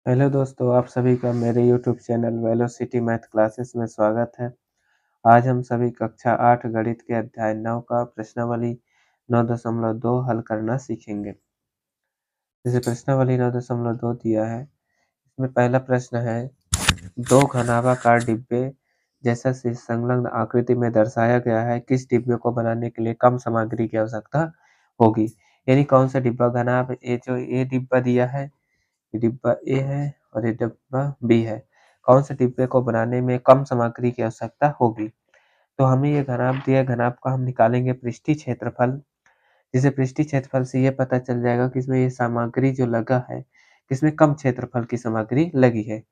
Hello दोस्तों, आप सभी का मेरे YouTube channel velocity math classes में स्वागत है। आज हम सभी कक्षा 8 गणित के अध्याय 9 का प्रश्नावली 9.2 हल करना सीखेंगे। जैसे प्रश्नावली 9.2 दिया है, इसमें पहला प्रश्न है, दो घनाभाकार डिब्बे जैसा संलग्न आकृति में दर्शाया गया है, किस डिब्बे को बनाने के लिए कम सामग्री की आवश्यकता होगी। यानी कौन सा डिब्बा घनाभ, ये डिब्बा दिया है, ये डिब्बा ए है और ये डिब्बा बी है। कौन से डिब्बे को बनाने में कम सामग्री की आवश्यकता होगी। तो हमें ये घनाभ दिया है, घनाभ का हम निकालेंगे पृष्ठीय क्षेत्रफल। जिसे पृष्ठीय क्षेत्रफल से ये पता चल जाएगा कि इसमें ये सामग्री जो लगा है, किसमें कम क्षेत्रफल की सामग्री लगी है।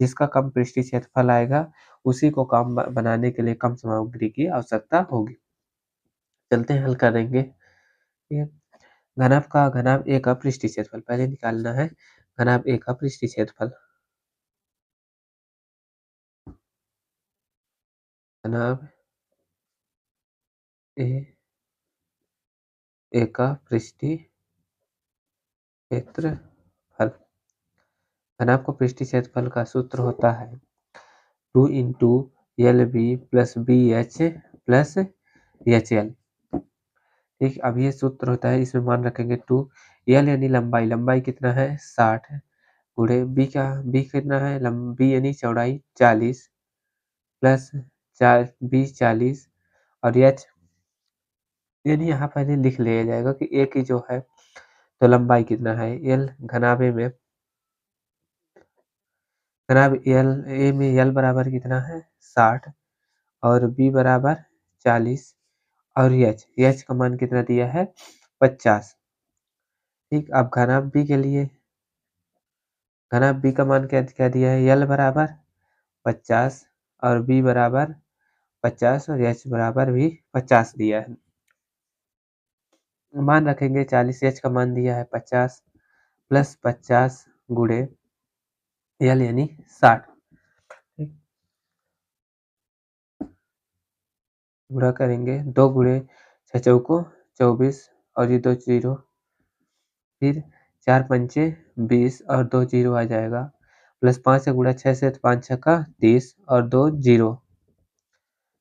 जिसका कम पृष्ठीय क्षेत्रफल आएगा उसी को काम बनाने के लिए कम सामग्री की आवश्यकता होगी। चलते हैं, हल करेंगे। ये घनाभ ए का पृष्ठीय क्षेत्रफल पहले निकालना है। घनाभ ए का पृष्ठीय क्षेत्रफल, घनाभ ए का पृष्ठीय क्षेत्रफल। घनाभ को पृष्ठीय क्षेत्रफल का सूत्र होता है 2 into L B plus B H plus H L. ठीक, अब ये सूत्र होता है, इसमें मान रखेंगे 2। एल यानी लंबाई, लंबाई कितना है 60 गुणे बी कितना है, लंबी यानी चौड़ाई 40 प्लस 40 और एच यानी यहाँ पहले लिख लिया जाएगा कि ए की जो है तो लंबाई कितना है, एल घनाभे में, घनाभ एल ए में एल बराबर कितना है 60 और बी बराबर 40 और एच का मान कितना दिया है 50। ठीक, अब घनाभ बी के लिए, घनाभ बी का मान क्या क्या दिया है, एल बराबर 50 और बी बराबर 50 और एच बराबर भी 50 दिया है। मान रखेंगे 40, एच का मान दिया है 50 प्लस 50 गुणे एल यानी 60। ठीक, गुणा करेंगे, 2 गुणे 6 चौको 24 और ये 2 जीरो, फिर 4 पंचे 20 और 2 जीरो आ जाएगा, प्लस 5 से गुणा 6 से, 5 छक्का 30 और 2 जीरो।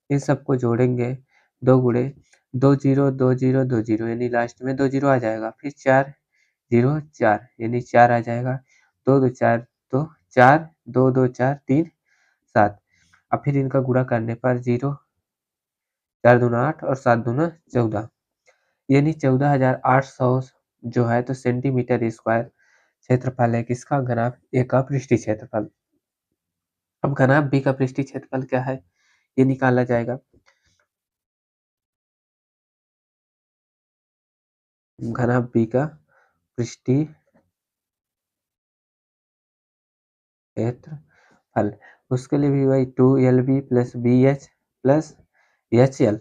इन सबको जोड़ेंगे, 2 गुणे 2 जीरो 2 जीरो 2 जीरो यानी लास्ट में 2 जीरो आ जाएगा, फिर 4 जीरो 4 यानी 4 आ जाएगा, 2 2 4 तो 4 2 2 4 3 7। अब फिर इनका गुणा करने पर 0 4 दूना 8 और 7 दूना 14 यानी 14,800 जो है तो सेंटीमीटर स्क्वायर क्षेत्रफल है किसका, घनाभ ए का पृष्ठीय क्षेत्रफल। अब घनाभ बी का पृष्ठीय क्षेत्रफल क्या है ये निकाला जाएगा। घनाभ बी का पृष्ठीय क्षेत्रफल, उसके लिए भी वही 2LB plus BH plus HL,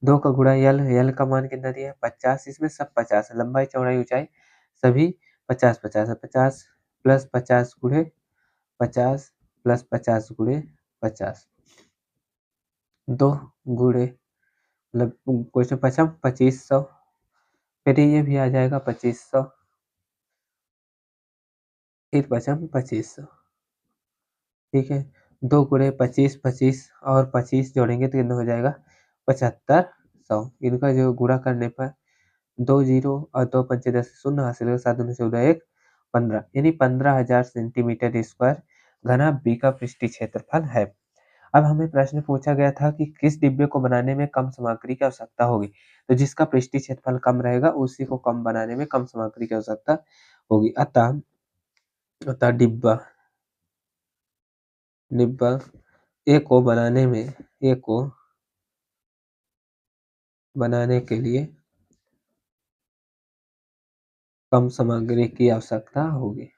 2 का गुणा एल का मान कितना दिया है 50, इसमें सब 50 है, लंबाई चौड़ाई ऊंचाई सभी 50 है, 50 प्लस 50 गुणे 50 प्लस 50 गुणे 50, 2 गुणे मतलब क्वेश्चन 2500, फिर ये भी आ जाएगा 2500, फिर 2500। ठीक है, 2 गुणे 25 25 और 25 जोड़ेंगे तो कितना हो जाएगा 7500। इनका जो गुणा करने पर 2 जीरो और 2 पंचे 10 शून्य हासिल होगा, 7 दूनी 14 1 15 यानी 15,000 सेंटीमीटर स्क्वायर घनाभ बी का पृष्ठीय क्षेत्रफल है। अब हमें प्रश्न पूछा गया था कि किस डिब्बे को बनाने में कम सामग्री की आवश्यकता होगी, तो जिसका पृष्ठीय क्षेत्रफल कम रहेगा उसी को कम बनाने में कम सामग्री की आवश्यकता होगी। अतः अतः डिब्बा डिब्बा ए को बनाने के लिए कम सामग्री की आवश्यकता होगी।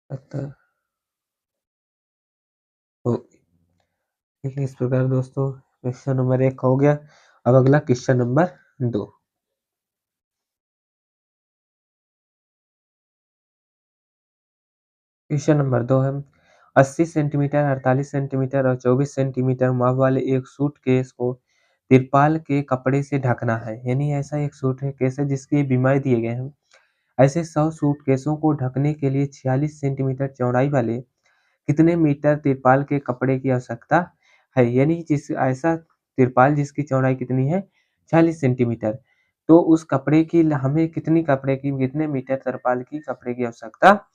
अतः हो, ठीक है, इस प्रकार दोस्तों क्वेश्चन नंबर 1 हो गया। अब अगला क्वेश्चन नंबर 2। क्वेश्चन नंबर 2 है, 80 सेंटीमीटर, 48 सेंटीमीटर और 24 सेंटीमीटर माप वाले एक सूटकेस को तिरपाल के कपड़े से ढकना है। यानी ऐसा एक सूटकेस है जिसकी बीमारी दिए गए हैं। ऐसे 100 सूटकेसों को ढकने के लिए 46 सेंटीमीटर चौड़ाई वाले कितने मीटर तिरपाल के कपड़े की आवश्यकता है? यानी जिस ऐसा तिरपाल जिसकी चौड़ाई कितनी है? 46 सेंटीमीटर। तो उस कपड़े की हमें कितने मीटर तिरपाल की कपड़े की आवश्यकता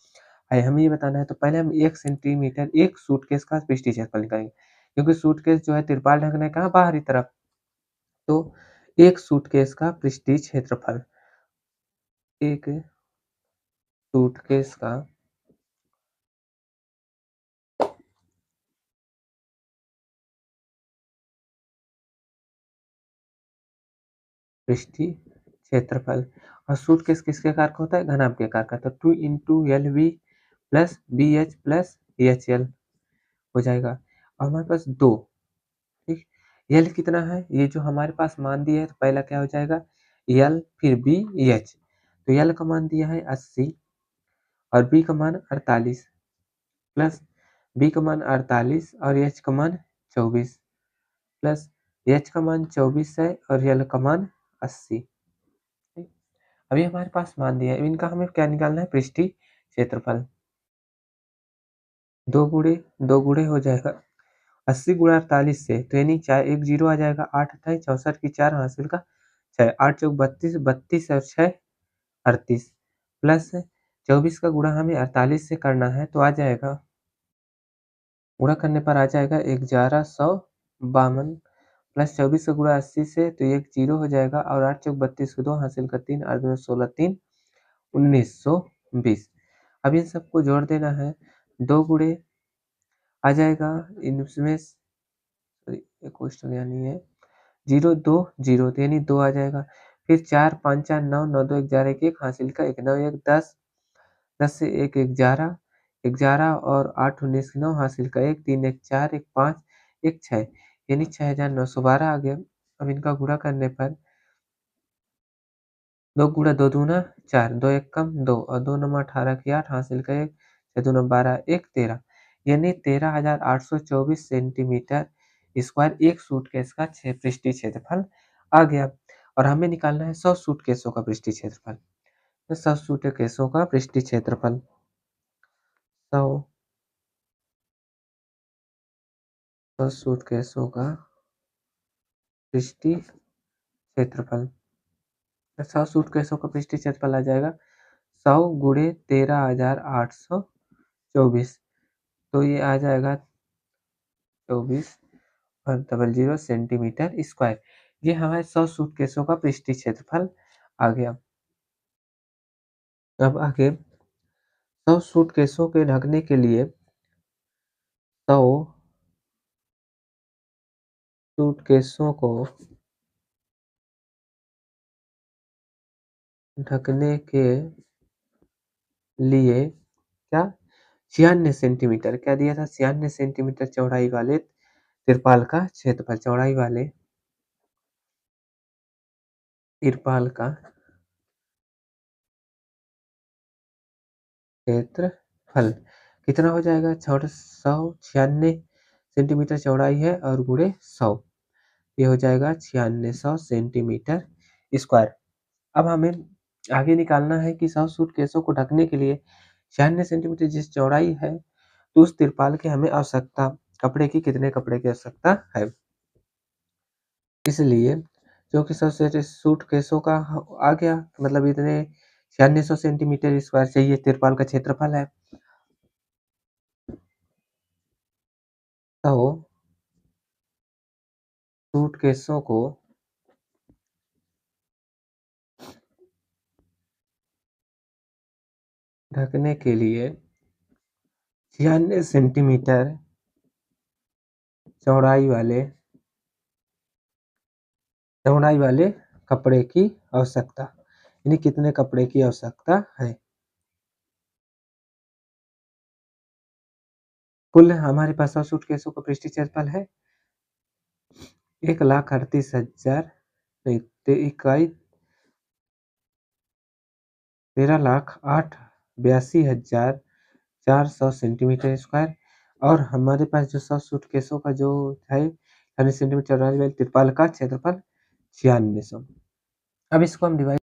है, हमें ये बताना है। तो पहले हम 1 सेंटीमीटर एक सूटकेस का पृष्ठीय क्षेत्रफल निकालेंगे, क्योंकि सूटकेस जो है तिरपाल ढकना है कहाँ? बाहरी तरफ। तो एक सूटकेस का पृष्ठीय क्षेत्रफल, एक सूटकेस का पृष्ठीय क्षेत्रफल। और सूटकेस किसके आकार का होता है? घनाभ के आकार का। तो 2 into L V plus B H plus H L हो जाएगा। और हमारे पास दो, ठीक। एल कितना है? ये जो हमारे पास मान दिया है, तो पहला क्या हो जाएगा? एल फिर बी एच। तो एल का मान दिया है 80 और बी का मान 48 प्लस बी का मान 48 और एच का मान 24 प्लस एच का मान 24 है और एल का मान 80। ठीक। अभी हमारे पास मान दिया है, इनका हमें क्या निकालना है? पृष्ठीय क्षेत्रफल। दो गुणे हो जाएगा 80 गुणा 48 से, तो यानी चार एक जीरो आ जाएगा। 8 अट्ठाईस 64 की 4 हासिल का 6, 8 चौक 32, 32 और 6 38 प्लस 24 का गुणा हमें 48 से करना है, तो आ जाएगा, गुणा करने पर आ जाएगा 1152 प्लस 24 का गुणा 80 से, तो एक जीरो हो जाएगा। और 8 चौक 32 को 2 हासिल का 3, 8 दूनी 16, 3 1920। अब इन सबको जोड़ देना है। दो गुणे आ जाएगा इनमें, सॉरी ये क्वेश्चन यहाँ नहीं है। जीरो दो जीरो, तो यानी 2 आ जाएगा। फिर 4 5 4 9, 9 2 11 1 1 हासिल का 1 9 1 10, 10 से 1 11, 11 और 8 19 9 हासिल का 1 3 1 4 1 5 1 6, यानी 6912 आ गया। अब इनका गुणा करने पर 2 गुणा 2 दूना 4, 2 एक कम 2 और 2 नंबर 18 की 8 हासिल का 1, 6 दूना 12 1 13, यानी 13,824 सेंटीमीटर स्क्वायर एक सूटकेस का पृष्ठीय क्षेत्रफल आ गया। और हमें निकालना है 100 सूटकेसों का पृष्ठीय क्षेत्रफल। तो 100 सूटकेसों का पृष्ठीय क्षेत्रफल, 100 सूटकेसों का पृष्ठीय क्षेत्रफल। 100 सूटकेसों का पृष्ठीय क्षेत्रफल आ जाएगा 100 गुणे 13,824, तो ये आ जाएगा 24 सेंटीमीटर स्क्वायर। ये हमारे 100 सूटकेसों का पृष्ठीय क्षेत्रफल आ गया। अब आगे 100 सूटकेसों के ढकने के लिए 100 सूटकेसों को ढकने के लिए क्या 96 सेंटीमीटर, क्या दिया था? 96 सेंटीमीटर चौड़ाई वाले तिरपाल का क्षेत्रफल, चौड़ाई वाले तिरपाल का क्षेत्रफल कितना हो जाएगा? 196 सेंटीमीटर चौड़ाई है और गुणे 100, ये हो जाएगा 9600 सेंटीमीटर स्क्वायर। अब हमें आगे निकालना है कि 100 सूटकेसों को ढकने के लिए 96 सेंटीमीटर जिस चौड़ाई है, तो उस तिरपाल की हमें आवश्यकता कपड़े की कितने कपड़े की आवश्यकता है। इसलिए क्योंकि 100 सूटकेसों का आ गया, मतलब इतने 9600 सेंटीमीटर स्क्वायर चाहिए तिरपाल का क्षेत्रफल है। तो सूटकेसों को ढकने के लिए 96 सेंटीमीटर चौड़ाई वाले कपड़े की आवश्यकता, यानी कितने कपड़े की आवश्यकता है। कुल हमारे पास 100 सूटकेसों का पृष्ठीय क्षेत्रफल है 1,38,000 इकाई 13,08,82,400 सेंटीमीटर स्क्वायर। और हमारे पास जो 100 सूटकेसों का जो है 100 सेंटीमीटर चौड़ाई वाली तिरपाल का क्षेत्रफल 9600। अब इसको हम डिवाइड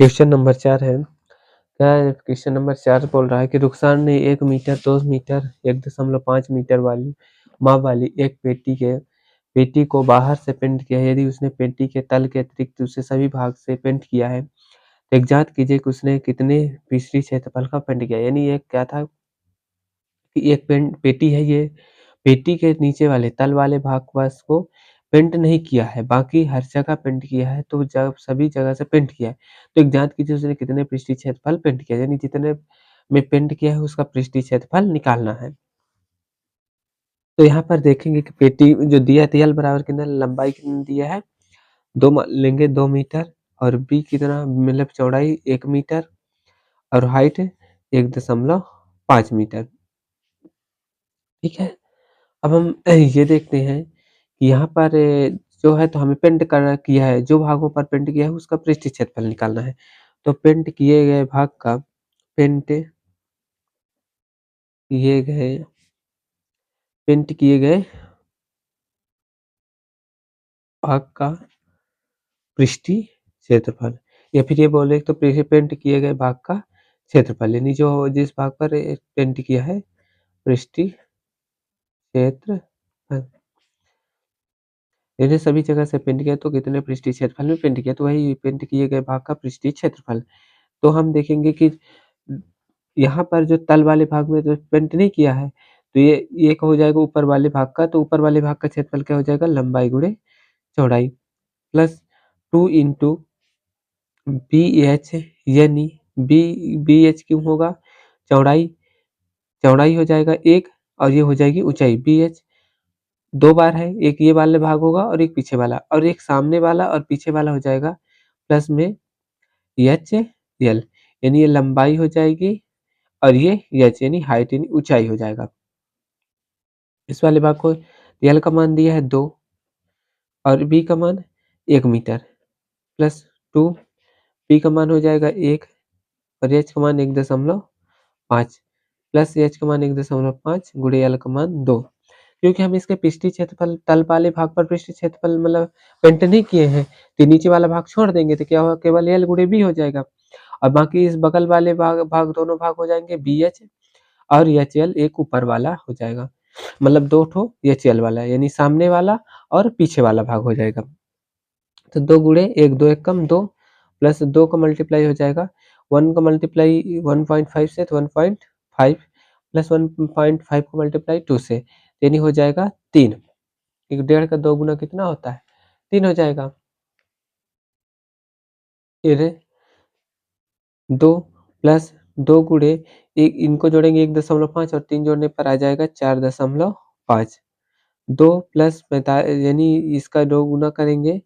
क्वेश्चन नंबर 4 है। क्या है? क्वेश्चन नंबर 4 बोल रहा है कि रुखसार ने 1 मीटर, 2 मीटर, 1.5 मीटर वाली माप वाली एक पेटी को बाहर से पेंट किया है। यदि उसने पेटी के तल के अतिरिक्त उसे सभी भाग से पेंट किया है, तो एक जाँच कीजिए कि उसने कितने पृष्ठीय क्षेत्रफल का पेंट किया है। यानी ये क्या था कि एक पेटी है ये, पेटी के नीचे वाले तल वाले भाग बस को पेंट नहीं किया है, बाकी हर जगह पेंट किया है, तो जब सभी जगह से पेंट किया है। तो एक जाँच कीजिए उसने कितने पृष्ठीय क्षेत्रफल पेंट किया है, यानी जितने में पेंट किया है उसका पृष्ठीय क्षेत्रफल निकालना है। तो यहाँ पर देखेंगे कि पेटी जो दिया है तो एल बराबर कितना लंबाई कितना दिया है, 2 लेंगे 2 मीटर और बी कितना मतलब चौड़ाई 1 मीटर और हाइट 1.5 मीटर, ठीक है। अब हम ये देखते हैं कि यहाँ पर जो है तो हमें पेंट कर किया है, जो भागों पर पेंट किया है उसका पृष्ठीय क्षेत्रफल निकालना है। तो पेंट किए गए पेंट किए गए भाग का पृष्ठीय क्षेत्रफल, या फिर ये बोले तो पेंट किए गए भाग का क्षेत्रफल, यानी जो जिस भाग पर पेंट किया है पृष्ठीय क्षेत्रफल, हाँ, इन्हें सभी जगह से पेंट किया तो कितने पृष्ठीय क्षेत्रफल में पेंट किया, तो वही पेंट किए गए भाग का पृष्ठीय क्षेत्रफल। तो हम देखेंगे कि यहाँ पर जो तल वाले भाग में जो पेंट नहीं किया है, तो ये एक हो जाएगा ऊपर वाले भाग का, तो ऊपर वाले भाग का क्षेत्रफल क्या हो जाएगा, लंबाई गुणे चौड़ाई प्लस 2 इंटू बी एच, यानी बी बी एच क्यों होगा, चौड़ाई चौड़ाई हो जाएगा एक, और ये हो जाएगी ऊंचाई बी एच, दो बार है, एक ये वाले भाग होगा और एक पीछे वाला, और एक सामने वाला और पीछे वाला हो जाएगा प्लस में एच एल, यानी ये लंबाई हो जाएगी और ये एच यानी हाइट यानी ऊंचाई हो जाएगा। इस वाले भाग को एल का मान दिया है 2 और बी का मान 1 मीटर प्लस 2, पी का मान हो जाएगा 1 और एच का मान 1.5 प्लस एच का मान 1.5 गुणे एल का मान 2। क्योंकि हम इसके पृष्ठीय क्षेत्रफल तल वाले भाग पर पृष्ठीय क्षेत्रफल मतलब पेंट नहीं किए हैं, तो नीचे वाला भाग छोड़ देंगे तो क्या होगा, केवल एल गुणे बी हो जाएगा, और बाकी इस बगल वाले भाग भाग दोनों भाग हो जाएंगे बी एच और एच एल, एक ऊपर वाला हो जाएगा, मतलब दो ठो एच एल वाला यानी सामने वाला और पीछे वाला भाग हो जाएगा। तो 2 गुणे 1, 2 एक कम 2 प्लस 2 का मल्टीप्लाई हो जाएगा 1 का मल्टीप्लाई 1.5 से, तो 1.5 प्लस 1.5 का मल्टीप्लाई 2 से, यानी हो जाएगा 3। एक डेढ़ का 2 गुना कितना होता है, 3 हो जाएगा। फिर 2 प्लस 2 गुणे एक, इनको जोड़ेंगे 1.5 और 3 जोड़ने पर आ जाएगा 4.5, 2 प्लस यानी इसका 2 गुना करेंगे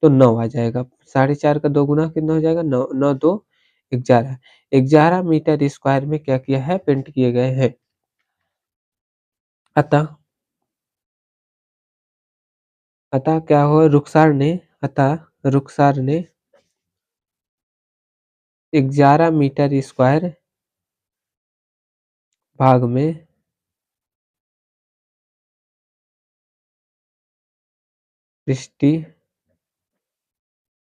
तो 9 आ जाएगा, 4.5 का 2 गुना कितना हो जाएगा 9, 9 2 11, 11 मीटर स्क्वायर में क्या किया है, पेंट किए गए हैं। अतः अतः क्या हुआ, रुखसार ने 11 मीटर स्क्वायर भाग में पृष्ठीय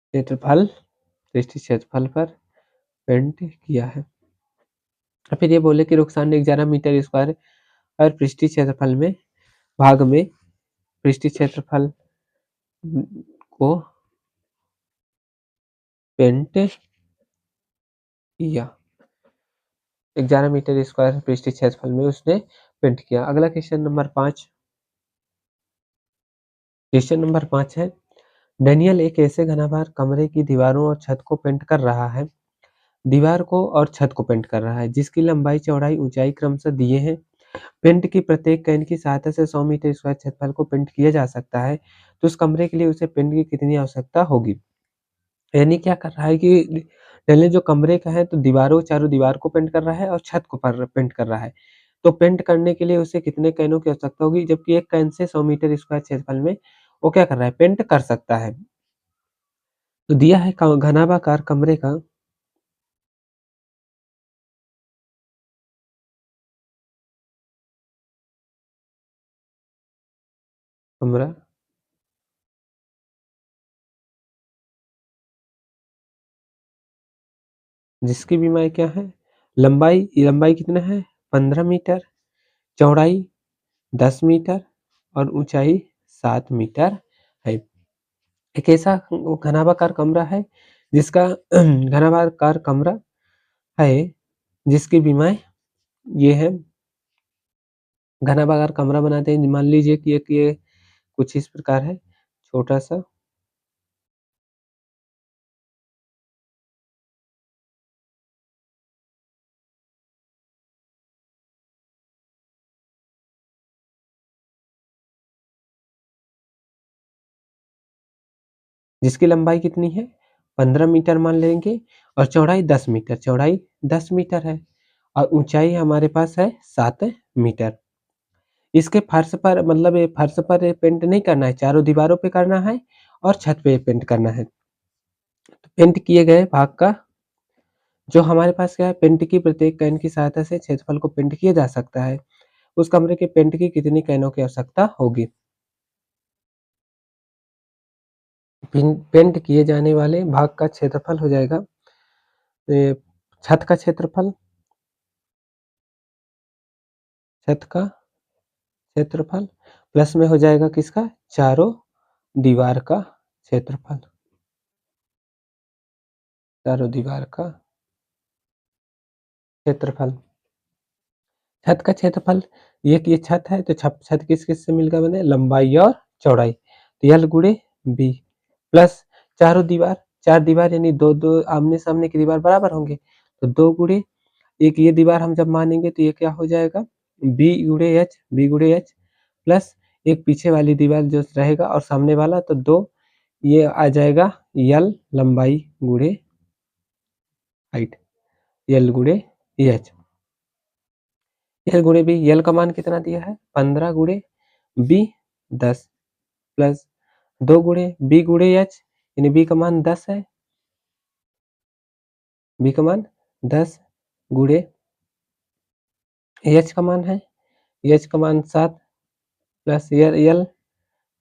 क्षेत्रफल पर पेंट किया है। फिर ये बोले कि रुखसार ने 11 मीटर स्क्वायर और पृष्ठीय क्षेत्रफल में भाग में पृष्ठीय क्षेत्रफल को पेंट किया, 11 मीटर स्क्वायर पृष्ठीय क्षेत्रफल में उसने पेंट किया। अगला क्वेश्चन नंबर 5, क्वेश्चन नंबर 5 है, डेनियल एक ऐसे घनाभार कमरे की दीवारों और छत को पेंट कर रहा है, दीवार को और छत को पेंट कर रहा है, जिसकी लंबाई चौड़ाई ऊंचाई क्रमशः दिए हैं। पेंट की प्रत्येक कैन की सहायता से 100 मीटर स्क्वायर क्षेत्रफल को पेंट किया जा सकता है, तो उस कमरे के लिए उसे पेंट की कितनी आवश्यकता होगी। यानी क्या कर रहा है कि पहले जो कमरे का है तो दीवारों, चारों दीवार को पेंट कर रहा है और छत को पेंट कर रहा है, तो पेंट करने के लिए उसे कितने कैनों की आवश्यकता होगी, जबकि एक कैन से 100 मीटर स्क्वायर क्षेत्रफल में वो क्या कर रहा है, पेंट कर सकता है। तो दिया है घनाभाकार कमरे का कमरा जिसकी बीमारी क्या है, लंबाई लंबाई कितना है 15 मीटर, चौड़ाई 10 मीटर और ऊंचाई 7 मीटर है। एक ऐसा घनाभाकार कमरा है जिसका घनाभाकार कमरा है जिसकी बीमाएं ये है, घनाभाकार कमरा बनाते हैं, मान लीजिए कि एक ये कुछ इस प्रकार है, छोटा सा, जिसकी लंबाई कितनी है 15 मीटर मान लेंगे और चौड़ाई 10 मीटर, चौड़ाई 10 मीटर है और ऊंचाई हमारे पास है 7 मीटर। इसके फर्श पर मतलब ये फर्श पर पेंट नहीं करना है, चारों दीवारों पे करना है और छत पे पेंट करना है। तो पेंट किए गए भाग का जो हमारे पास क्या है, पेंट की प्रत्येक कैन की सहायता से क्षेत्रफल को पेंट किया जा सकता है, उस कमरे के पेंट की कितनी कैनों की आवश्यकता होगी। पेंट किए जाने वाले भाग का क्षेत्रफल हो जाएगा छत का क्षेत्रफल, छत का क्षेत्रफल प्लस में हो जाएगा किसका, चारों दीवार का क्षेत्रफल, चारों दीवार का क्षेत्रफल। छत का क्षेत्रफल, ये छत है तो छत किस किस से मिलकर बने, लंबाई और चौड़ाई, तो यल गुणे बी प्लस चारों दीवार, चार दीवार यानी दो दो आमने सामने की दीवार बराबर होंगे, तो दो गुणे एक ये दीवार हम जब मानेंगे तो ये क्या हो जाएगा, बी गुणे एच प्लस एक पीछे वाली दीवार जो रहेगा और सामने वाला, तो दो ये आ जाएगा यल लंबाई गुणे हाइट, यल गुणे एच। यल गुणे बी, यल का मान कितना दिया है 15 गुणे बी 10 प्लस 2 गुणे बी गुणे एच, यानी बी का मान 10 है, बी का मान 10 गुणे एच का मान है, एच का मान 7 प्लस यल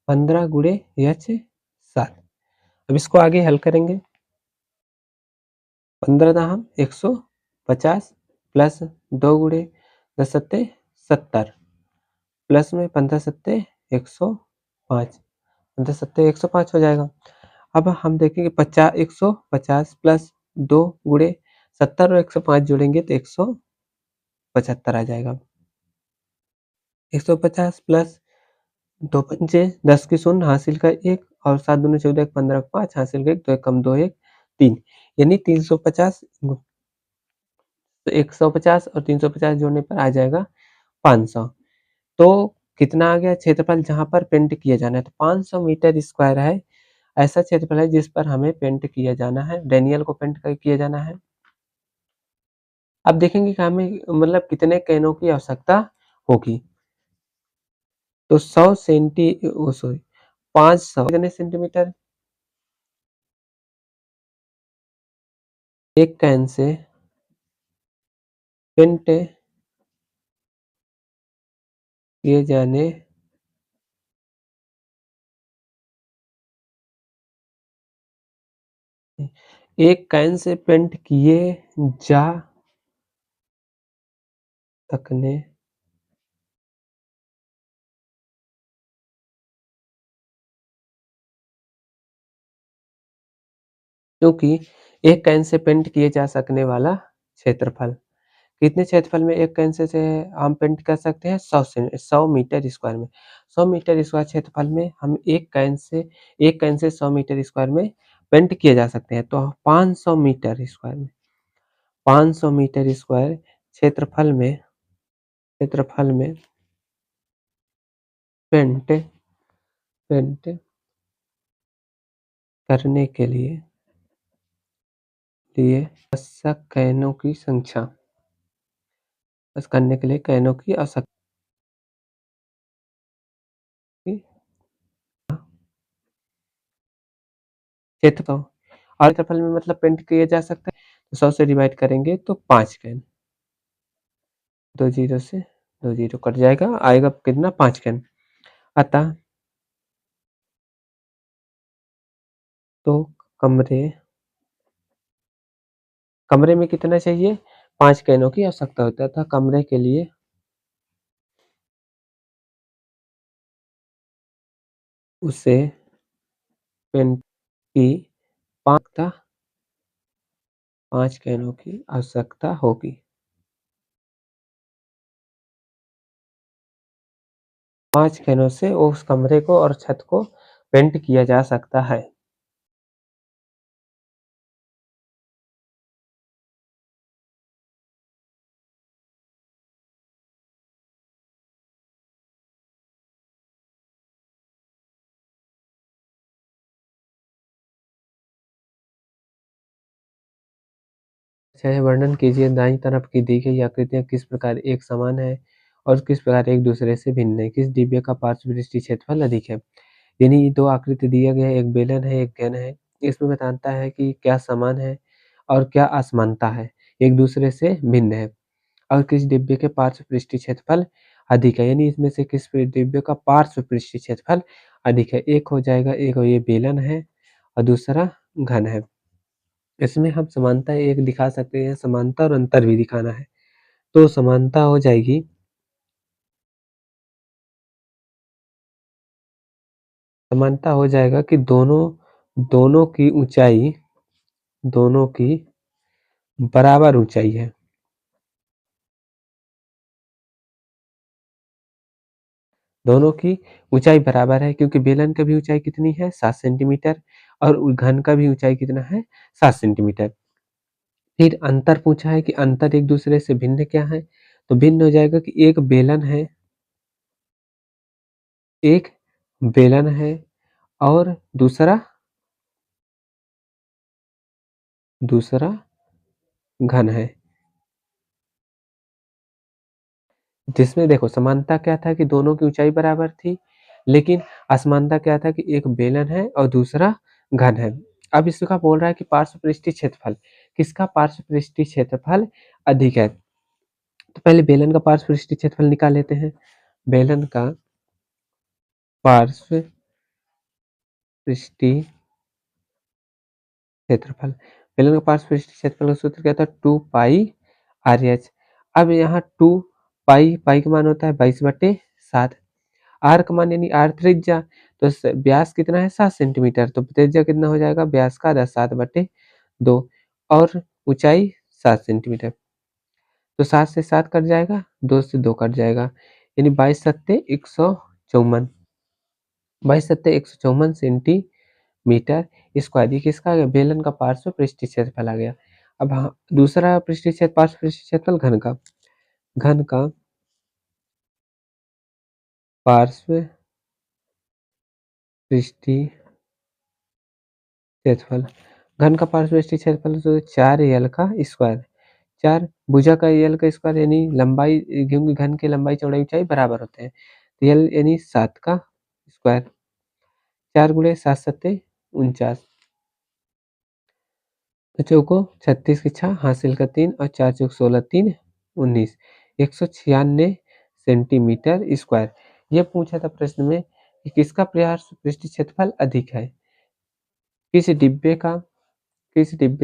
15 गुणे एच 7। अब इसको आगे हल करेंगे, 15 दाहम 150 प्लस 2 गुणे 10 सत्ते 70 प्लस में 15 सत्ते 105, 15 सत्ते 105 हो जाएगा। अब हम देखेंगे 150 प्लस 2 गुणे 70 और 105 जोड़ेंगे तो 175 आ जाएगा। 150 प्लस 2 पंचे 10 की शून्य हासिल का 1 और 7 दूनी 14 15 5 हासिल का 1 2 1 कम 2 1 3, यानी 350, तो 150 और 350 जोड़ने पर आ जाएगा 500। तो कितना आ गया क्षेत्रफल जहां पर पेंट किया जाना है, तो 500 मीटर स्क्वायर है, ऐसा क्षेत्रफल है जिस पर हमें पेंट किया जाना है, डेनियल को पेंट किया जाना है। अब देखेंगे कि हमें मतलब कितने कैनों की आवश्यकता होगी, तो 100 सेंटी सॉरी 500 कितने सेंटीमीटर, एक कैन से पेंट किए जाने एक कैन से पेंट किए जा सकने क्योंकि एक कैन से पेंट किए जा सकने वाला क्षेत्रफल, कितने क्षेत्रफल में एक कैन से हम पेंट कर सकते हैं, 100 मीटर स्क्वायर में, 100 मीटर स्क्वायर क्षेत्रफल में हम एक कैन से 100 मीटर स्क्वायर में पेंट किए जा सकते हैं, तो 500 मीटर स्क्वायर में, 500 मीटर स्क्वायर क्षेत्रफल में पेंट पेंट करने के लिए आवश्यक कैनों की संख्या, बस करने के लिए कैनों की आवश्यकता क्षेत्रफल, और क्षेत्रफल में मतलब पेंट किया जा सकता है, तो 100 से डिवाइड करेंगे तो 5 कैन, 2 जीरो से 2 जीरो कट जाएगा, आएगा कितना 5 कैन। अतः तो कमरे में कितना चाहिए, 5 कैनों की आवश्यकता होता था, कमरे के लिए उसे पेंट की 5 कैनों की आवश्यकता होगी। 5 कैनों से उस कमरे को और छत को पेंट किया जा सकता है। चाहे वर्णन कीजिए दाईं तरफ की दी गई आकृतियां किस प्रकार एक समान है और किस प्रकार एक दूसरे से भिन्न है, किस डिब्बे का पार्श्वदृष्टि क्षेत्रफल अधिक है। यानी दो आकृति दिया गया है, एक बेलन है एक घन है, इसमें बताता है कि क्या समान है और क्या असमानता है, एक दूसरे से भिन्न है, और किस डिब्बे के पार्श्व पृष्ठीय क्षेत्रफल अधिक है, यानी इसमें से किस डिब्बे का पार्श्व पृष्ठीय क्षेत्रफल अधिक है। एक हो जाएगा, एक ये बेलन है और दूसरा घन है। इसमें हम समानता एक दिखा सकते हैं, समानता और अंतर भी दिखाना है, तो समानता हो जाएगी समानता हो जाएगा कि दोनों की ऊंचाई बराबर ऊंचाई है। दोनों की ऊंचाई बराबर है क्योंकि बेलन का भी ऊंचाई कितनी है 7 सेंटीमीटर और घन का भी ऊंचाई कितना है 7 सेंटीमीटर। फिर अंतर पूछा है कि अंतर एक दूसरे से भिन्न क्या है, तो भिन्न हो जाएगा कि एक बेलन है और दूसरा घन है। जिसमें देखो समानता क्या था कि दोनों की ऊंचाई बराबर थी, लेकिन असमानता क्या था कि एक बेलन है और दूसरा घन है। अब इसका बोल रहा है कि पार्श्व पृष्ठीय क्षेत्रफल, किसका पार्श्व पृष्ठीय क्षेत्रफल अधिक है। तो पहले बेलन का पार्श्व पृष्ठीय क्षेत्रफल निकाल लेते हैं। बेलन का पार्श्व पृष्ठीय क्षेत्रफल, बेलन का पार्श्व पृष्ठीय क्षेत्रफल का सूत्र क्या था 2πr/h। अब यहाँ 2 पाई का मान होता है 22/7, आर का मान यानी आर त्रिज्या, तो व्यास कितना है 7 सेंटीमीटर, तो त्रिज्या कितना हो जाएगा व्यास का आधा 7/2 और ऊंचाई 7 सेंटीमीटर, तो 7 से 7 कट जाएगा, 2 से 2 कट जाएगा, यानी 22×7 = 154 सेंटीमीटर स्क्वायर। ये किसका आ गया, बेलन का पार्श्व पृष्ठीय क्षेत्रफल आ गया। अब हाँ दूसरा पार्श्व पृष्ठीय क्षेत्रफल घन का पार्श्व पृष्ठीय क्षेत्रफल, घन का पार्श्व पृष्ठीय क्षेत्रफल तो 4l का स्क्वायर, 4 भुजा का l का स्क्वायर यानी लंबाई, क्योंकि घन की लंबाई चौड़ाई ऊंचाई बराबर होते हैं, तो l यानी 7 का स्क्वायर, 4×7 = 49, तो चौको 36 की 6 हासिल का 3 और 4 चौक 16 3 19, 196 सेंटीमीटर स्क्वायर। ये पूछा था प्रश्न में कि किसका पार्श्व पृष्ठीय क्षेत्रफल अधिक है, किस डिब्बे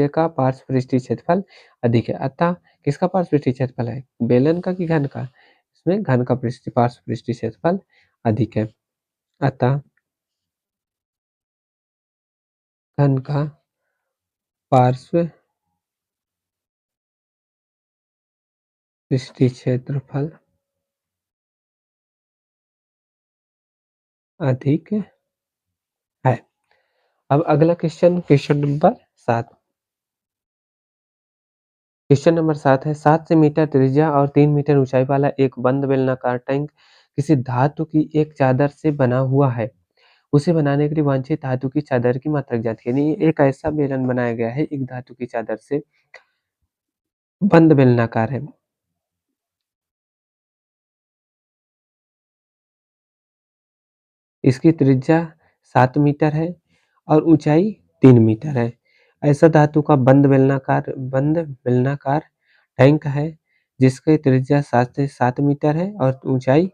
का पार्श्व पृष्ठीय क्षेत्रफल अधिक है। अतः किसका पार्श्व पृष्ठीय क्षेत्रफल है, बेलन का कि घन का, इसमें घन का पार्श्व पृष्ठीय क्षेत्रफल अधिक है। अतः घन का पार्श्व पृष्ठीय क्षेत्रफल अधिक है। अब अगला क्वेश्चन नंबर 7। क्वेश्चन नंबर 7 है 7 से मीटर त्रिज्या और 3 मीटर ऊंचाई वाला एक बंद बेलनाकार टैंक किसी धातु की एक चादर से बना हुआ है। उसे बनाने के लिए वांछित धातु की चादर की मात्रा ज्ञात कीजिए। यानी एक ऐसा बेलन बनाया गया है एक धातु की चादर से, बंद बेलनाकार है। इसकी त्रिज्या 7 मीटर है और ऊंचाई 3 मीटर है। ऐसा धातु का बंद बेलनाकार टैंक है जिसकी त्रिज्या 7 से 7 मीटर है और ऊंचाई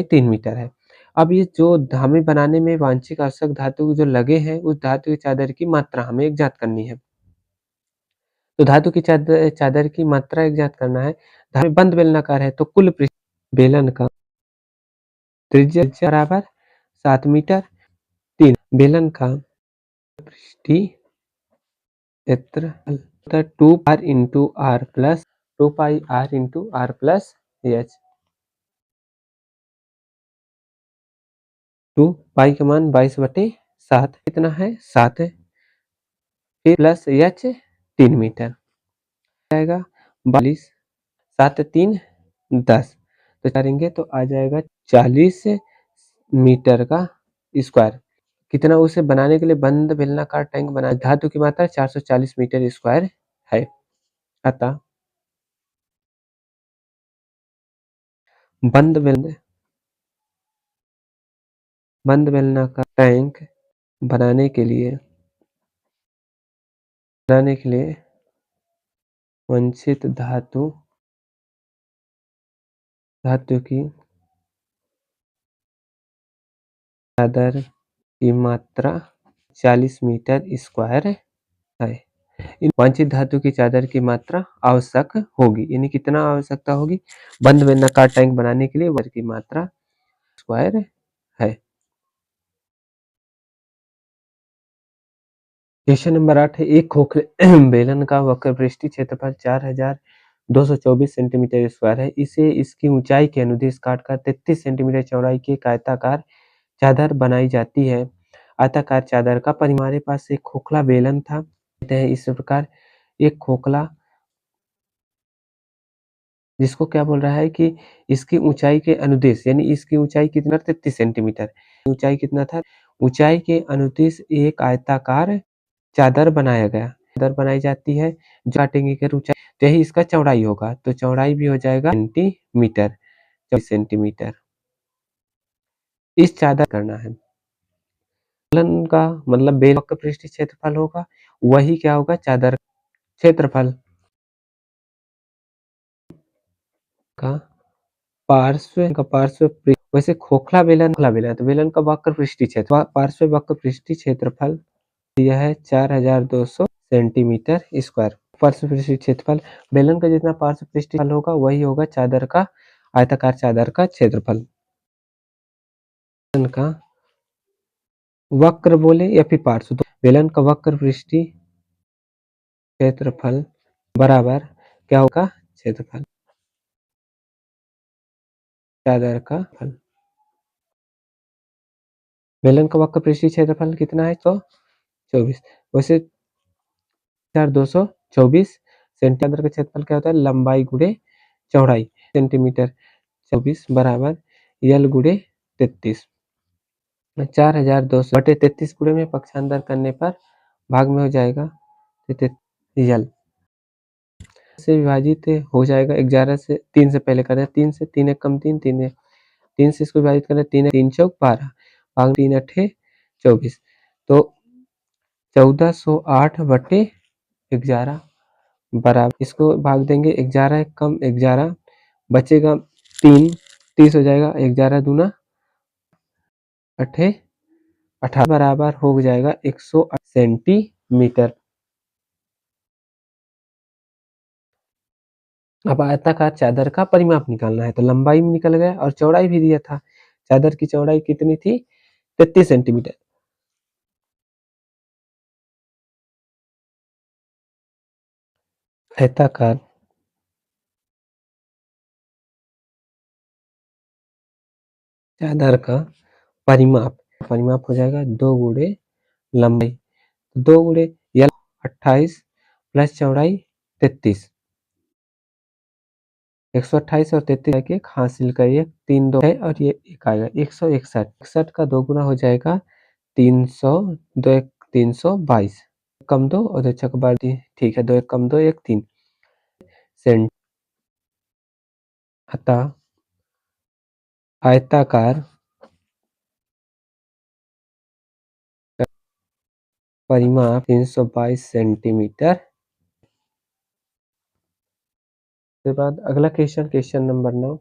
3 मीटर है। अब ये जो हमें बनाने में वांछित आवश्यक धातु जो लगे हैं उस धातु की चादर की मात्रा हमें एक ज्ञात करनी है। तो धातु की चादर की मात्रा एक ज्ञात करना है। बंद बेलनाकार है तो कुल बेलन का त्रिज्या बराबर 7 मीटर, 3 बेलन का पृष्ठीय क्षेत्रफल 2πr+h। 2 पाई का मान 22/7 कितना है 7 है, फिर प्लस h 3 मीटर आएगा 42, 7 3 10, तो करेंगे तो आ जाएगा 40 मीटर का स्क्वायर। कितना उसे बनाने के लिए बंद बेलनाकार टैंक बना, धातु की मात्रा 440 मीटर स्क्वायर है। अतः बंद बेलनाकार टैंक बनाने के लिए वांछित धातु की चादर की मात्रा 40 मीटर स्क्वायर है। इन वांछित धातु की चादर की मात्रा आवश्यक होगी, यानी कितना आवश्यकता होगी बंद बेलनाकार टैंक बनाने के लिए वर्ग की मात्रा स्क्वायर है। क्वेश्चन नंबर 8 है, एक खोखले बेलन का वक्रपृष्ठीय क्षेत्रफल 4224 सेंटीमीटर स्क्वायर है। इसे इसकी ऊंचाई के अनुदिश काटकर 33 सेंटीमीटर चौड़ाई की एक आयताकार चादर बनाई जाती है। आयताकार चादर का परिमाप। हमारे पास एक खोखला बेलन था, कहते हैं इस प्रकार एक खोखला, जिसको क्या बोल रहा है कि इसकी ऊंचाई के अनुदिश, यानी इसकी ऊंचाई कितना 33 सेंटीमीटर, ऊंचाई कितना था, ऊंचाई के अनुदिश एक आयताकार चादर बनाया गया, चादर बनाई जाती है जो काटेंगे की ऊंचाई, तो यही इसका चौड़ाई होगा, तो चौड़ाई भी हो जाएगा सेंटीमीटर, 24 सेंटीमीटर। इस चादर करना है बेलन का मतलब बेलन का पृष्ठीय क्षेत्रफल होगा, वही क्या होगा चादर क्षेत्रफल का पार्श्व वैसे खोखला बेलन तो बेलन का वक्र पृष्ठीय क्षेत्र पार्श्व वक्र पृष्ठीय क्षेत्रफल यह है 4200 सेंटीमीटर स्क्वायर। पार्श्व पृष्ठीय क्षेत्रफल बेलन का जितना पार्श्व पृष्ठफल होगा वही होगा चादर का, आयताकार चादर का क्षेत्रफल। बेलन का वक्र बोले या फिर पार्श्व, तो बेलन का वक्र पृष्ठीय क्षेत्रफल बराबर क्या होगा क्षेत्रफल चादर का फल। बेलन का वक्र पृष्ठीय क्षेत्रफल कितना है तो 24, वैसे 4224 सेंटीमीटर का क्षेत्रफल क्या होता है, लंबाई गुणे चौड़ाई, सेंटीमीटर 24 बराबर यल गुणे 33, 4200 बटे 33 गुणे में पक्षांतर करने पर भाग में हो जाएगा यल से विभाजित हो जाएगा। 11 से 3 से पहले करें, 3 से 3 एक कम 3, 3 से इसको विभाजित करें, 3 चौक 12, भाग 3 अठे 24, तो 1408 बटे 11 बराबर, इसको भाग देंगे 11 कम 11 बचेगा 3, 30 हो जाएगा, 11 दूना अठे 18 बराबर हो जाएगा 108 सेंटीमीटर। अब आयताकार चादर का परिमाप निकालना है, तो लंबाई में निकल गया और चौड़ाई भी दिया था, चादर की चौड़ाई कितनी थी 33 सेंटीमीटर। आयताकार चादर का परिमाप परिमाप हो जाएगा 2 गुणे लंबाई, 2 गुणे 28 प्लस चौड़ाई 33, 128 और 33 के हासिल का ये 3 2 है और ये एक आएगा 161, 61 का 2 गुना हो जाएगा 300, 2 एक 322, कम 2 और 2 छक 12, ठीक है 2 एक कम 2 1 3 सेंट। अतः आयताकार परिमाप 322 सेंटीमीटर। उसके बाद अगला क्वेश्चन नंबर 9।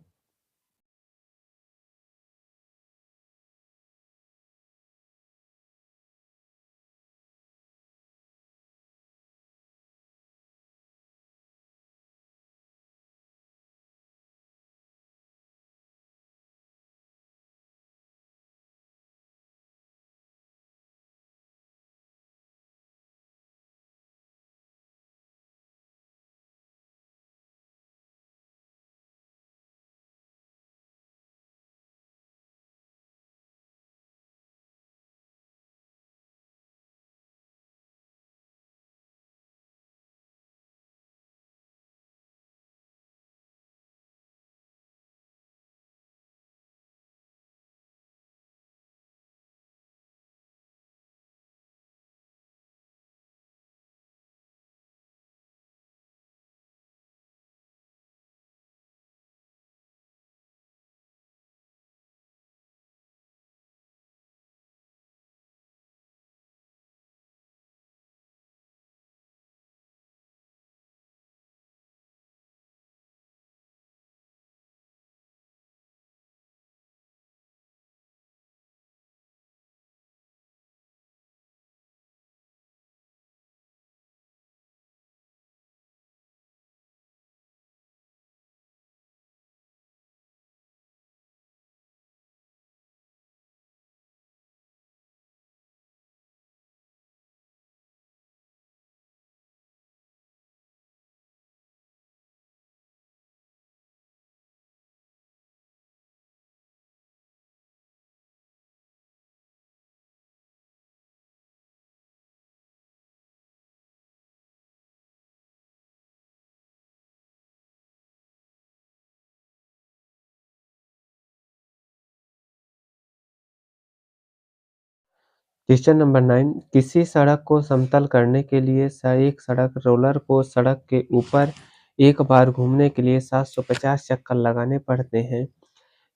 क्वेश्चन नंबर 9, किसी सड़क को समतल करने के लिए एक सड़क रोलर को सड़क के ऊपर एक बार घूमने के लिए 750 चक्कर लगाने पड़ते हैं।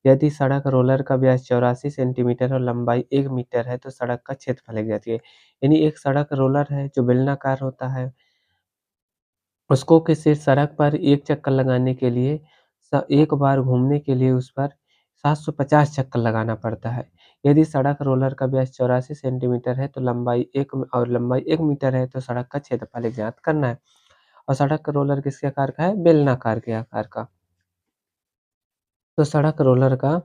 यदि सड़क रोलर का व्यास 84 सेंटीमीटर और लंबाई 1 मीटर है तो सड़क का क्षेत्रफल ज्ञात कीजिए। यानी एक सड़क रोलर है जो बेलनाकार होता है, उसको किसी सड़क पर एक चक्कर लगाने के लिए एक बार घूमने के लिए उस पर 750 चक्कर लगाना पड़ता है। यदि सड़क रोलर का व्यास 84 सेंटीमीटर है तो लंबाई 1 मीटर है तो सड़क का क्षेत्रफल ज्ञात करना है। और सड़क रोलर किसके आकार का है? बेलनाकार के आकार का। तो सड़क रोलर का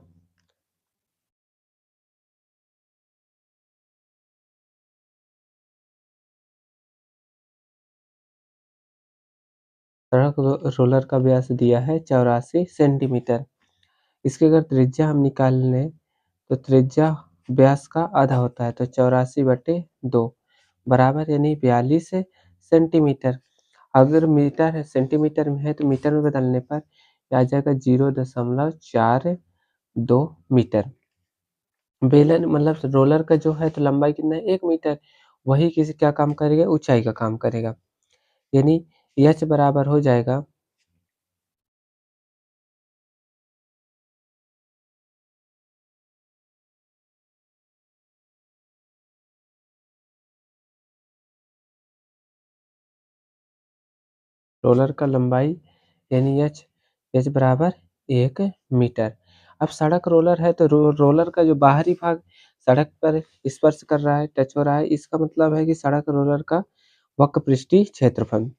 व्यास दिया है 84 सेंटीमीटर। इसकी अगर त्रिज्या हम निकाल लें तो त्रिज्या व्यास का आधा होता है, तो 84/2 बराबर यानी 42 सेंटीमीटर। अगर मीटर सेंटीमीटर में है तो मीटर में बदलने पर आ जाएगा 0.42 मीटर। बेलन मतलब रोलर का जो है तो लंबाई कितना है? 1 मीटर। वही किसी क्या काम करेगा? ऊंचाई का काम करेगा। यानी एच बराबर हो जाएगा रोलर का लंबाई यानी एच बराबर 1 मीटर। अब सड़क रोलर है तो रोलर का जो बाहरी भाग सड़क पर स्पर्श कर रहा है, टच हो रहा है, इसका मतलब है कि सड़क रोलर का वक्रपृष्ठीय क्षेत्रफल।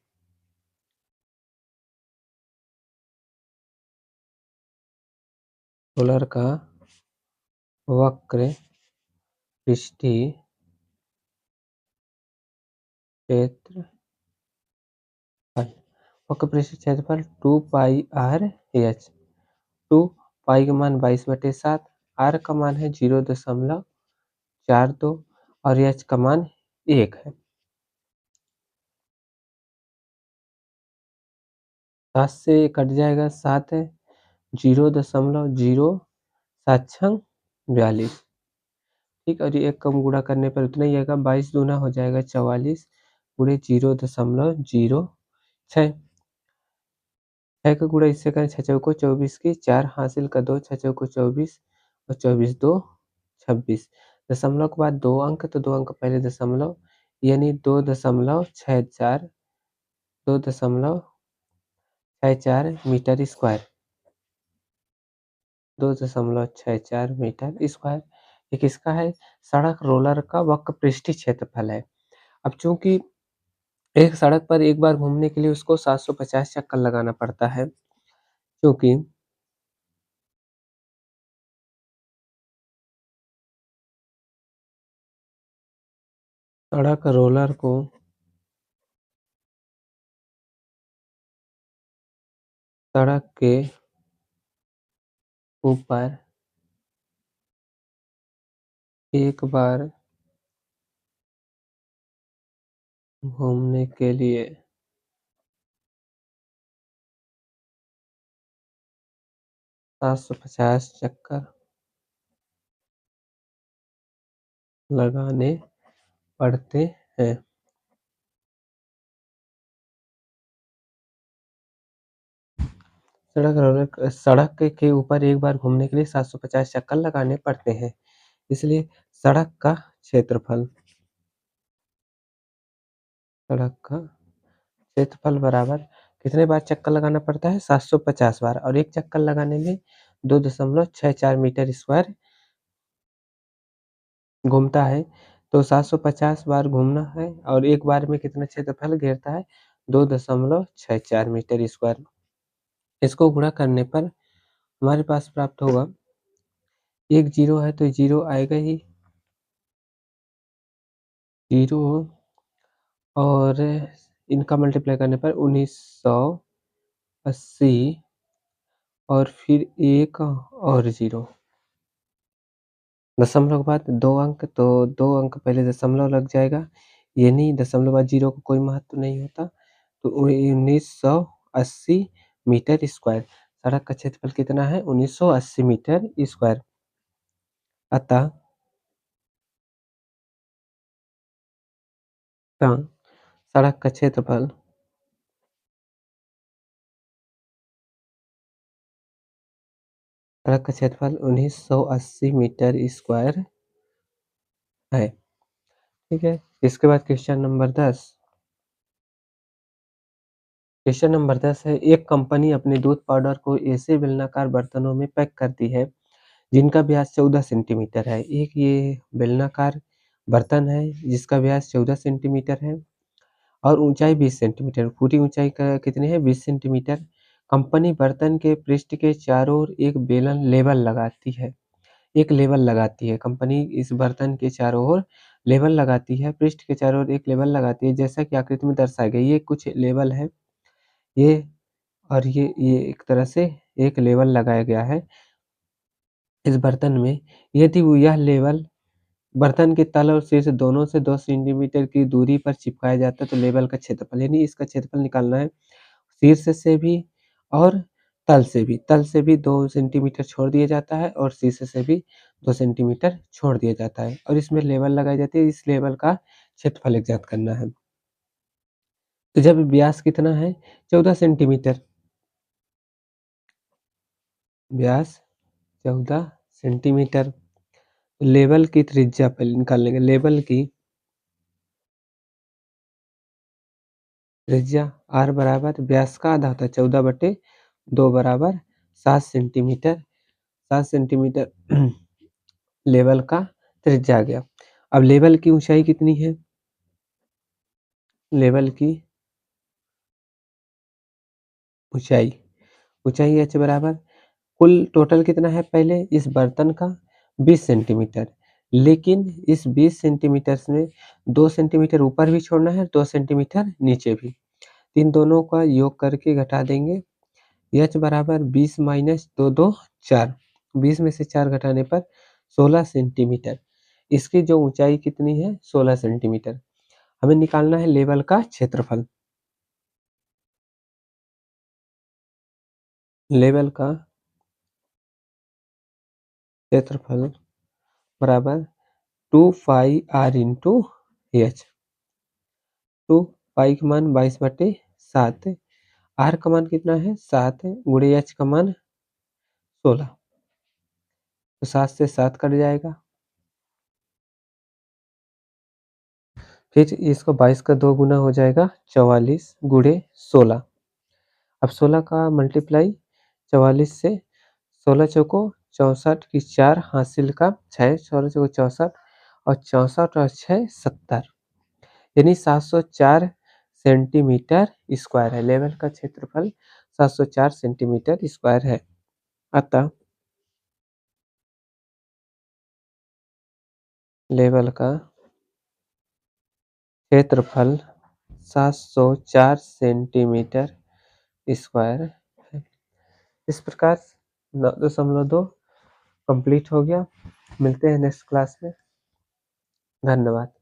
रोलर का वक्रपृष्ठीय क्षेत्रफल। वक्रपृष्ठीय क्षेत्रफल 2 पाई आर एच। 2 पाई का मान 22/7, आर का मान है 0.42 और एच का मान 1 है। 7 से कट जाएगा, 7 है, 0.07642। ठीक, और ये एक कम गुणा करने पर उतना ही आएगा, 22 दूना हो जाएगा 44 गुणे 0.06। 6 का गुणा इससे करें 6 चौको 24 की 4 हासिल का 2, 6 चौको 24 और 24 2 26। दशमलव के बाद 2 अंक तो 2 अंक पहले दशमलव यानी 2.64 2.64 मीटर स्क्वायर। 2.64 metre square. ये किसका है? सड़क रोलर का वक्रपृष्ठीय क्षेत्रफल है। अब चूंकि एक सड़क पर एक बार घूमने के लिए उसको 750 चक्कर लगाना पड़ता है, क्योंकि सड़क रोलर को सड़क के ऊपर एक बार घूमने के लिए 750 चक्कर लगाने पड़ते हैं। सड़क के ऊपर एक बार घूमने के लिए 750 चक्कर लगाने पड़ते हैं। इसलिए सड़क का क्षेत्रफल सड़क का क्षेत्रफल बराबर कितने बार चक्कर लगाना पड़ता है? 750 बार, और एक चक्कर लगाने में 2.64 मीटर स्क्वायर घूमता है। तो 750 बार घूमना है और एक बार में कितना क्षेत्रफल घेरता है? 2.64 मीटर स्क्वायर। इसको गुणा करने पर हमारे पास प्राप्त होगा, एक जीरो है तो जीरो आएगा ही, जीरो, और इनका मल्टीप्लाई करने पर 1980 और फिर एक और जीरो। दशमलव के बाद 2 अंक तो 2 अंक पहले दशमलव लग जाएगा, यानी दशमलव बाद जीरो का कोई महत्व नहीं होता। तो 1980 मीटर स्क्वायर। सड़क का क्षेत्रफल कितना है? 1980 मीटर स्क्वायर। अतः सड़क का क्षेत्रफल सड़क का क्षेत्रफल 1980 मीटर स्क्वायर है। ठीक है, इसके बाद क्वेश्चन नंबर 10। क्वेश्चन नंबर 10 है, एक कंपनी अपने दूध पाउडर को ऐसे बेलनाकार बर्तनों में पैक करती है जिनका व्यास 14 सेंटीमीटर है। एक ये बेलनाकार बर्तन है जिसका व्यास 14 सेंटीमीटर है और ऊंचाई 20 सेंटीमीटर। पूरी ऊंचाई का कितनी है? 20 सेंटीमीटर। कंपनी बर्तन के पृष्ठ के चारों ओर एक बेलन लेवल लगाती है। एक लेवल लगाती है कंपनी, इस बर्तन के चारों ओर लेवल लगाती है, पृष्ठ के चारों ओर एक लेवल लगाती है, जैसा कि आकृति में दर्शाया गया। ये कुछ लेवल है, ये और ये एक तरह से एक लेवल लगाया गया है इस बर्तन में। यदि वो यह लेवल बर्तन के तल और शीर्ष दोनों से 2 सेंटीमीटर की दूरी पर चिपकाया जाता है तो लेवल का क्षेत्रफल, यानी इसका क्षेत्रफल निकालना है। शीर्ष से भी और तल से भी 2 सेंटीमीटर छोड़ दिया जाता है और शीर्ष से भी 2 सेंटीमीटर छोड़ दिया जाता है और इसमें लेवल लगाई जाती है। इस लेवल का क्षेत्रफल ज्ञात करना है। तो जब व्यास कितना है? 14 सेंटीमीटर, व्यास 14 सेंटीमीटर। लेवल की त्रिज्या पहले निकाल लेंगे। लेवल की त्रिज्या r बराबर व्यास का आधा होता है 14/2 बराबर 7 सेंटीमीटर। 7 सेंटीमीटर लेवल का त्रिज्या आ गया। अब लेवल की ऊंचाई कितनी है? लेवल की ऊंचाई h बराबर कुल टोटल कितना है? पहले इस बर्तन का 20 सेंटीमीटर, लेकिन इस 20 सेंटीमीटर में 2 सेंटीमीटर ऊपर भी छोड़ना है, 2 सेंटीमीटर नीचे भी। इन दोनों का योग करके घटा देंगे। h बराबर 20 माइनस 2 2 4, 20 में से 4 घटाने पर 16 सेंटीमीटर। इसकी जो ऊंचाई कितनी है? 16 सेंटीमीटर। हमें निकालना है लेवल का क्षेत्रफल। लेवल का क्षेत्रफल बराबर 2 पाई r इंटू एच। 2 पाई का मान 22/7, r का मान कितना है? 7 गुणे h का मान 16, तो 7 से 7 कट जाएगा। फिर इसको 22 का 2 गुना हो जाएगा 44 गुणे 16। अब 16 का मल्टीप्लाई 44 से, 16 चौको 64 की 4 हासिल का 6, 16 चौको 64 और 64 और 6 70, यानी 704 सेंटीमीटर स्क्वायर है। लेवल का क्षेत्रफल 704 सेंटीमीटर स्क्वायर है। अतः लेवल का क्षेत्रफल 704 सेंटीमीटर स्क्वायर है। इस प्रकार 9.2 कंप्लीट हो गया। मिलते हैं नेक्स्ट क्लास में। धन्यवाद।